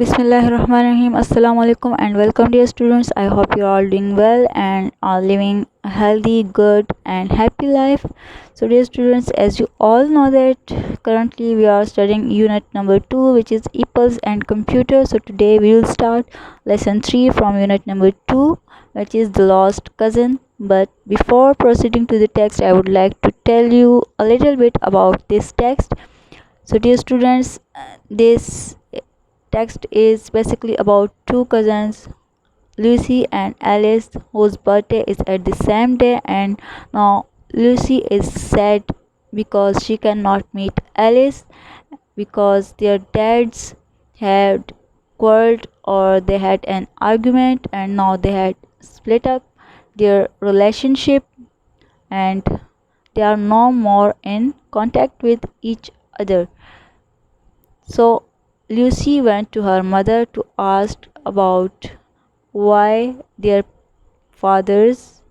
Bismillahirrahmanirrahim. Assalamu alaikum and welcome dear students. I hope you are all doing well and are living a healthy, good and happy life. So dear students, as you all know that currently we are studying unit number 2, which is equals and computer. So today we will start lesson 3 from unit number 2, which is the lost cousin. But before proceeding to the text, I would like to tell you a little bit about this text. So dear students, this text is basically about two cousins, Lucy and Alice, whose birthday is at the same day, and now Lucy is sad because she cannot meet Alice because their dads had quarreled or they had an argument and now they had split up their relationship and they are no more in contact with each other. So Lucy went to her mother to ask about why their fathers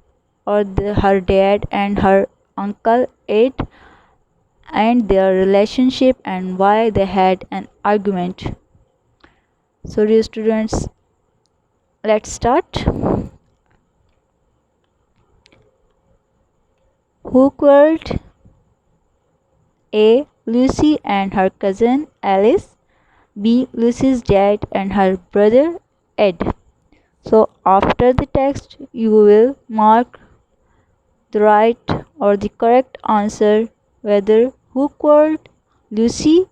or her dad and her uncle ate and their relationship and why they had an argument. So dear students, let's start. Who quarreled? A. Lucy and her cousin Alice. B. Lucy's dad and her brother Ed. So after the text, you will mark the right or the correct answer, whether who quarreled, Lucy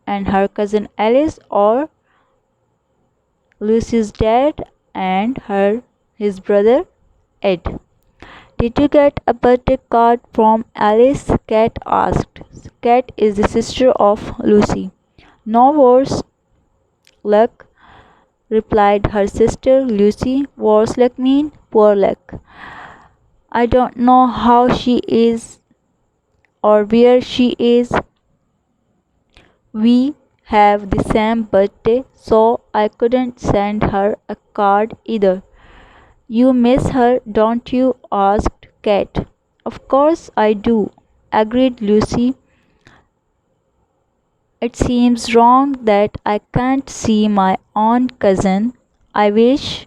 and her cousin Alice, or Lucy's dad and his brother Ed. Did you get a birthday card from Alice? Kat asked. Kat is the sister of Lucy. No worse luck, replied her sister Lucy. Worse luck mean poor luck. I don't know how she is or where she is. We have the same birthday, so I couldn't send her a card either. You miss her, don't you? Asked Kat. Of course I do, agreed Lucy. It seems wrong that I can't see my own cousin. I wish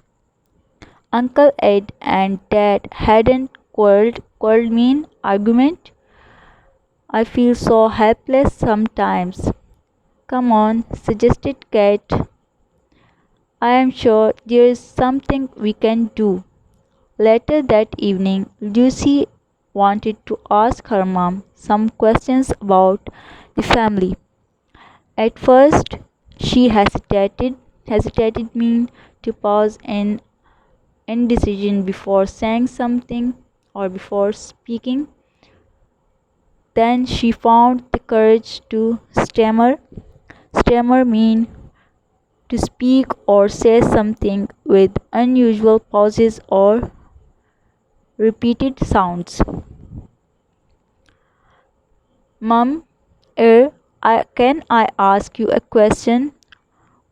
Uncle Ed and Dad hadn't quarreled. Quarreled mean argument. I feel so helpless sometimes. Come on, suggested Kat. I am sure there is something we can do. Later that evening, Lucy wanted to ask her mom some questions about the family. At first, she hesitated. Hesitated mean to pause in indecision before saying something or before speaking. Then she found the courage to stammer. Stammer mean to speak or say something with unusual pauses or repeated sounds. Mum, can I ask you a question?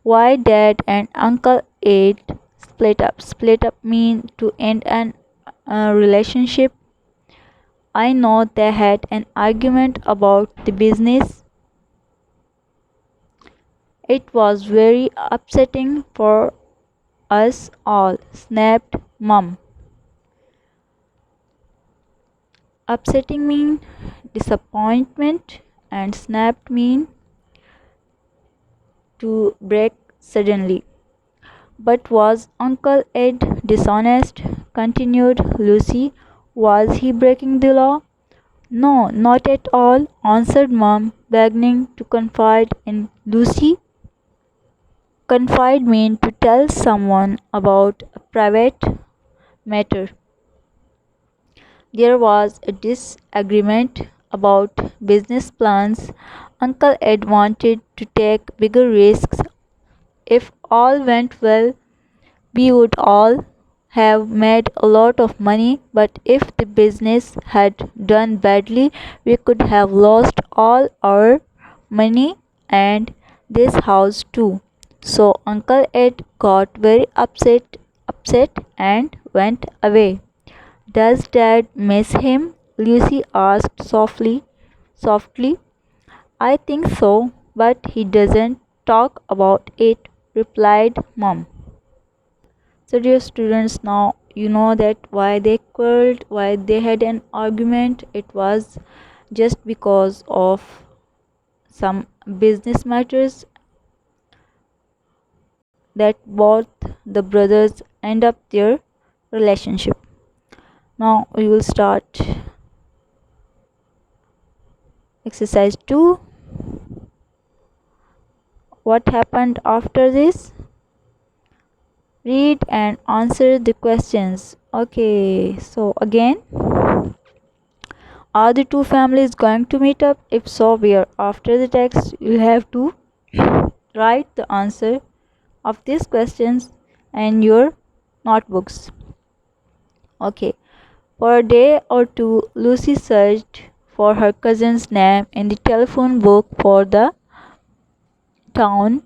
Why Dad and Uncle Ed split up? Split up mean to end an relationship. I know they had an argument about the business. It was very upsetting for us all, snapped Mum. Upsetting mean disappointment and snapped mean to break suddenly. But was Uncle Ed dishonest? Continued Lucy. Was he breaking the law? No, not at all, answered Mom, beginning to confide in Lucy. Confide means to tell someone about a private matter. There was a disagreement about business plans. Uncle Ed wanted to take bigger risks. If all went well, we would all have made a lot of money, but if the business had done badly, we could have lost all our money and this house too. So Uncle Ed got very upset and went away. Does Dad miss him? Lucy asked softly. I think so, but he doesn't talk about it, replied Mom. So, dear students, now you know that why they quarreled, why they had an argument. It was just because of some business matters that both the brothers end up their relationship. Now we will start exercise 2. What happened after this? Read and answer the questions. Okay, so again, are the two families going to meet up? If so, where? After the text, you have to write the answer of these questions in your notebooks. Okay, for a day or two, Lucy searched for her cousin's name in the telephone book for the town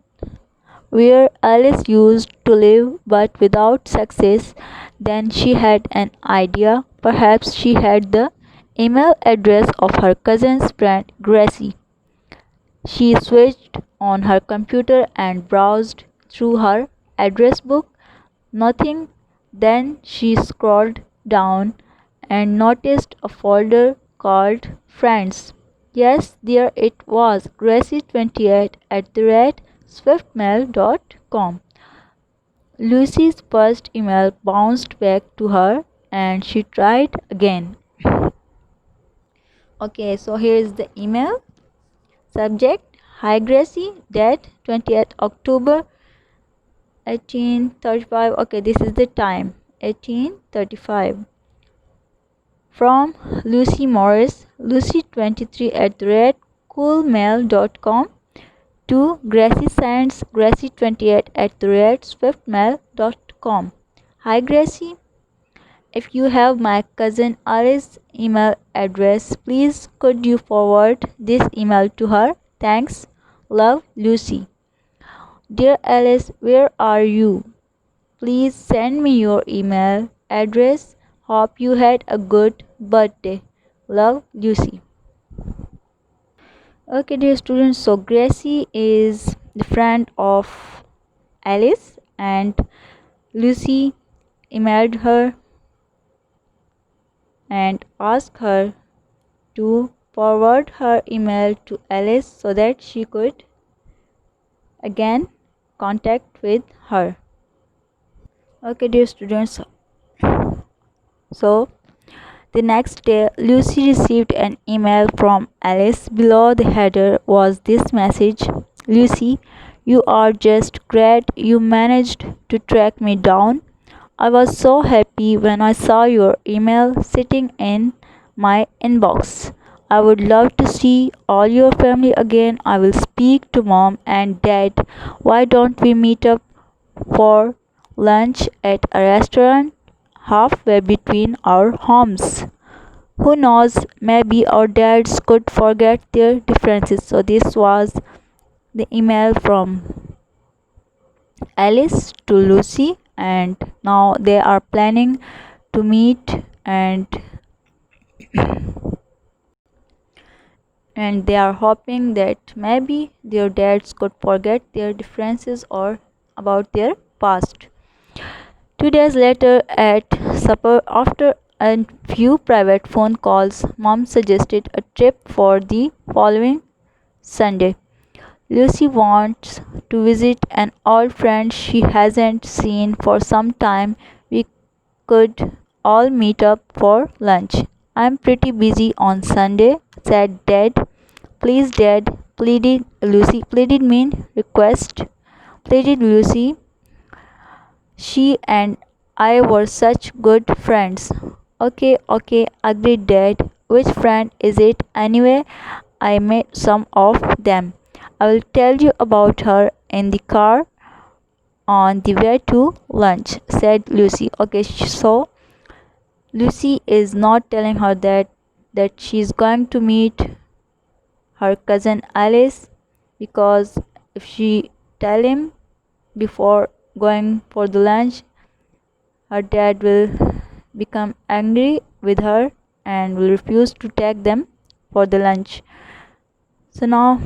where Alice used to live, but without success. Then she had an idea. Perhaps she had the email address of her cousin's friend Gracie. She switched on her computer and browsed through her address book. Nothing. Then she scrolled down and noticed a folder called Friends. Yes, there it was, Gracie28 at the rate swiftmail.com. Lucy's first email bounced back to her and she tried again. Okay, so here is the email. Subject: Hi Gracie, date 20th October 1835. Okay, this is the time, 1835. From Lucy Morris, Lucy23 at the rate coolmail.com to Gracie Sands, Gracie28 at the rate swiftmail.com. Hi Gracie, if you have my cousin Alice's email address, please could you forward this email to her? Thanks. Love, Lucy. Dear Alice, where are you? Please send me your email address. Hope you had a good birthday. Love, Lucy. Okay, dear students, so Gracie is the friend of Alice and Lucy emailed her and asked her to forward her email to Alice so that she could again contact with her. Okay, dear students, so the next day, Lucy received an email from Alice. Below the header was this message: Lucy, you are just great. You managed to track me down. I was so happy when I saw your email sitting in my inbox. I would love to see all your family again. I will speak to Mom and Dad. Why don't we meet up for lunch at a restaurant halfway between our homes? Who knows, maybe our dads could forget their differences. So, this was the email from Alice to Lucy, and now they are planning to meet and they are hoping that maybe their dads could forget their differences or about their past. 2 days later, at supper, after a few private phone calls, Mom suggested a trip for the following Sunday. Lucy wants to visit an old friend she hasn't seen for some time. We could all meet up for lunch. I'm pretty busy on Sunday, said Dad. Please, Dad, pleaded Lucy. Pleaded mean request. Pleaded Lucy. She and I were such good friends. Okay, okay, agreed Dad. Which friend is it anyway? I met some of them. I will tell you about her in the car on the way to lunch, said Lucy. Okay, so Lucy is not telling her that she's going to meet her cousin Alice, because if she tell him before going for the lunch, her dad will become angry with her and will refuse to take them for the lunch. So now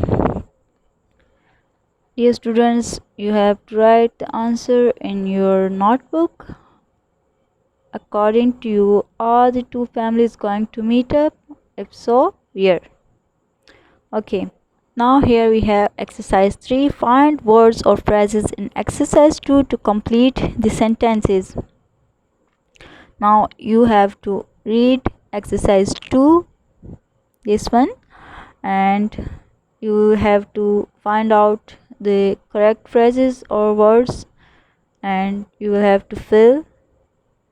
Dear students, you have to write the answer in your notebook. According to you, are the two families going to meet up? If so, where? Okay. Now here we have exercise 3. Find words or phrases in exercise 2 to complete the sentences. Now you have to read exercise 2, this one, and you have to find out the correct phrases or words, and you will have to fill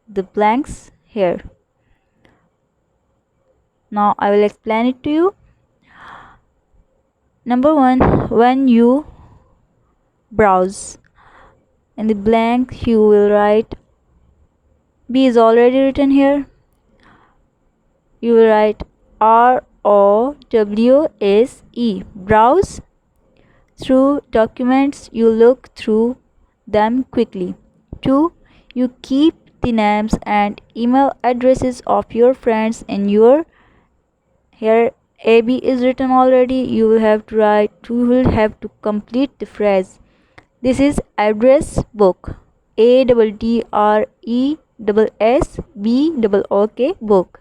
the blanks here. Now I will explain it to you. Number 1, when you browse. In the blank you will write, B is already written here. You will write ROWSE. Browse. Through documents, you look through them quickly. 2. You keep the names and email addresses of your friends in your, here AB is written already. You will have to write, you will have to complete the phrase. This is address book. ADDRESSBOOK book.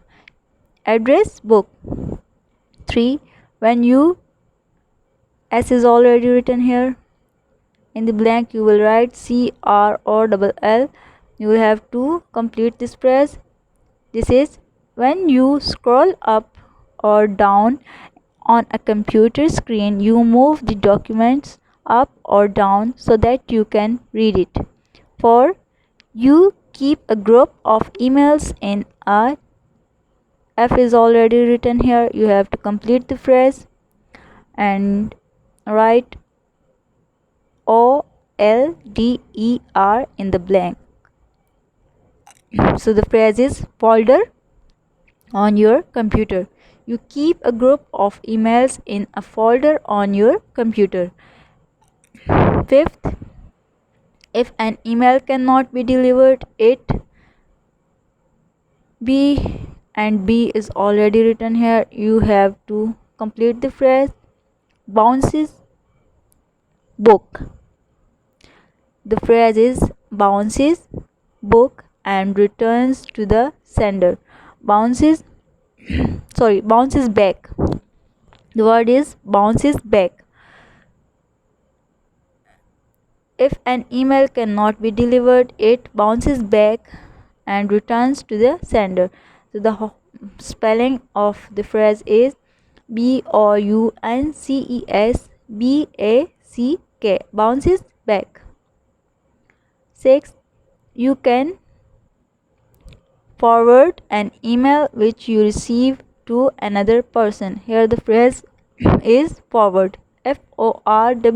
Address book. 3. When you, S is already written here. In the blank you will write CROLL. You will have to complete this phrase. This is when you scroll up or down on a computer screen, you move the documents up or down so that you can read it. 4. You keep a group of emails in a, F is already written here. You have to complete the phrase and write OLDER in the blank. So the phrase is folder on your computer. You keep a group of emails in a folder on your computer. 5th, if an email cannot be delivered, it, B, and B is already written here. You have to complete the phrase bounces book. The phrase is bounces book and returns to the sender. Bounces bounces back. The word is bounces back. If an email cannot be delivered, it bounces back and returns to the sender. So the spelling of the phrase is BOUNCES BACK. Bounces back. 6. You can forward an email which you receive to another person. Here the phrase is forward. FORWARD.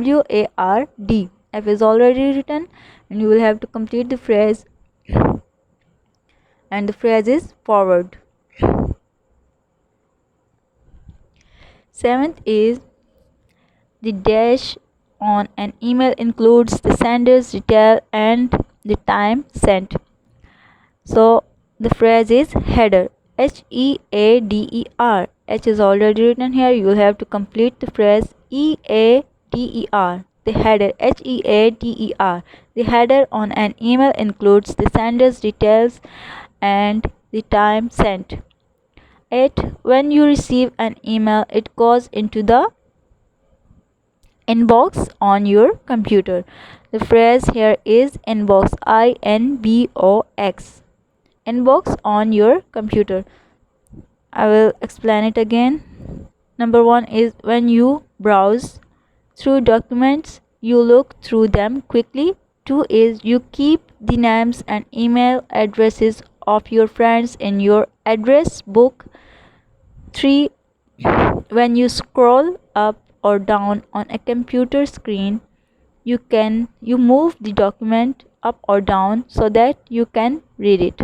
F is already written and you will have to complete the phrase, and the phrase is forward. 7th is the dash on an email includes the sender's detail and the time sent. So the phrase is header. HEADER. H is already written here. You will have to complete the phrase EADER. The header. HEADER. The header on an email includes the sender's details and the time sent. 8. When you receive an email, it goes into the inbox on your computer. The phrase here is inbox. INBOX. Inbox on your computer. I will explain it again. Number 1 is when you browse through documents, you look through them quickly. 2 is you keep the names and email addresses of your friends in your address book. 3. When you scroll up or down on a computer screen, you move the document up or down so that you can read it.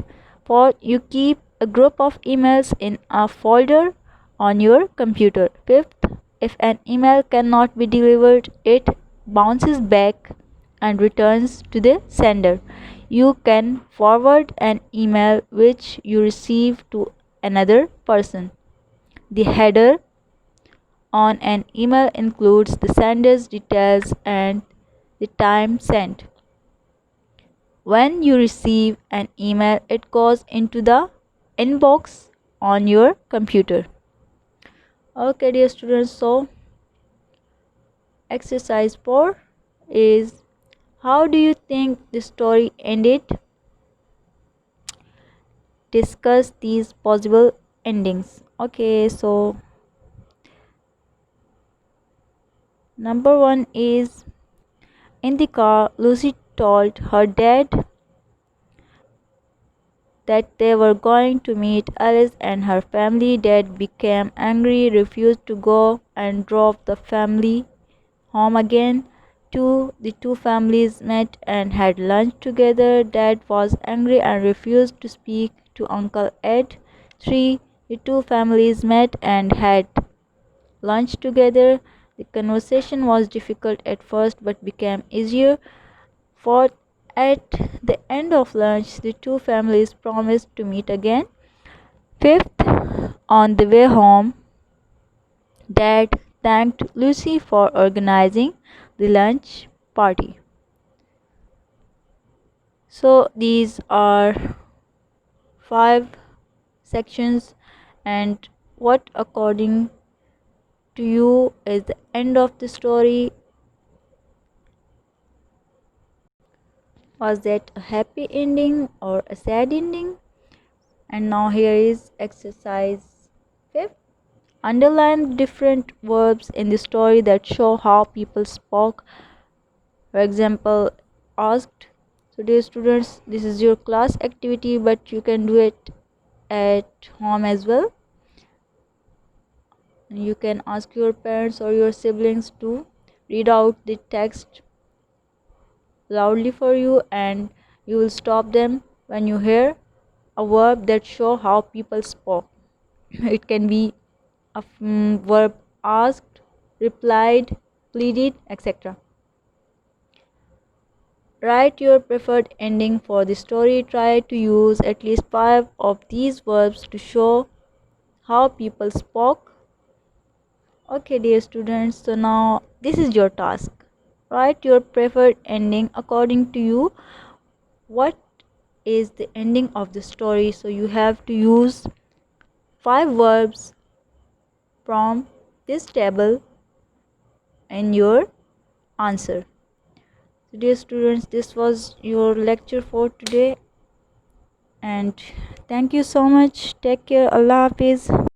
4. You keep a group of emails in a folder on your computer. 5th, if an email cannot be delivered, it bounces back and returns to the sender. You can forward an email which you receive to another person. The header on an email includes the sender's details and the time sent. When you receive an email, it goes into the inbox on your computer. Okay, dear students, so exercise 4 is, how do you think the story ended? Discuss these possible endings. Okay, so number 1 is, in the car, Lucy told her dad that they were going to meet Alice and her family. Dad became angry, refused to go, and drove the family home again. 2. The two families met and had lunch together. Dad was angry and refused to speak to Uncle Ed. 3. The two families met and had lunch together. The conversation was difficult at first but became easier. 4. At the end of lunch, the two families promised to meet again. 5th, on the way home, Dad thanked Lucy for organizing the lunch party. So these are 5 sections, and what according to you is the end of the story? Was that a happy ending or a sad ending? And now here is exercise 5. Underline different verbs in the story that show how people spoke. For example, asked. So dear students, this is your class activity, but you can do it at home as well. You can ask your parents or your siblings to read out the text loudly for you, and you will stop them when you hear a verb that show how people spoke. It can be a verb asked, replied, pleaded, etc. Write your preferred ending for the story. Try to use at least 5 of these verbs to show how people spoke. Okay, dear students, so now this is your task. Write your preferred ending according to you. What is the ending of the story? So you have to use 5 verbs from this table in your answer. So dear students, this was your lecture for today, and thank you so much. Take care. Allah Hafiz.